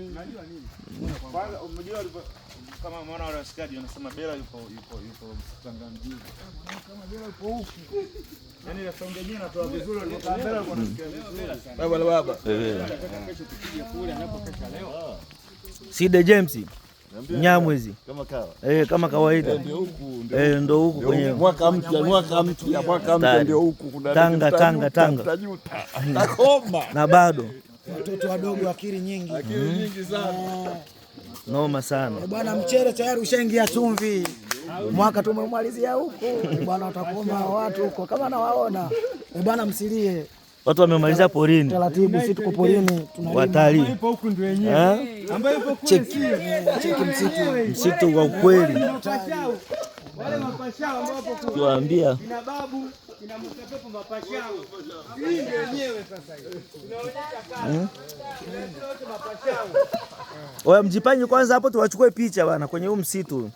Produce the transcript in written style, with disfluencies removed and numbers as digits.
Unajua nini? Kwanza umejua kama umeona wale washikaji wanasema Bella yupo Tanga mjini. Kama Bella yupo huku. Yaani ile songe yenyewe natoa vizuri alipokaa Bella alikuwa anasikia vizuri. Baba. Nataka kesho tupige kule anapokesha leo. Side James. Nyamwezi. Kama kawa. Kama kawaida. Ndio huku kwenye mwaka mpya ndio huku kuna Tanga. Takoma. Na bado watoto wadogo akili nyingi sana. Noma sana. Bwana mchere tayari ushaingia chumvi. Mwaka tumemalizia huko. Bwana utakoma watu huko kama nawaona. Bwana msilie. Watu wamemaliza porini. Taratibu sisi tuko porini tunalima. Watalii. Ipo huku ndio yenyewe. Ambaye ipo kule Cheki msitu kwa ukweli. Wale mapashao ambao hapo Tuwaambia kina babu kina mtapepo mapashao. Hii ndio yenyewe sasa hivi. Tunaonyesha kazi. Tunaleta mapashao. Oya mjipange kwanza hapo tuwachukue picha bana kwenye huu msitu.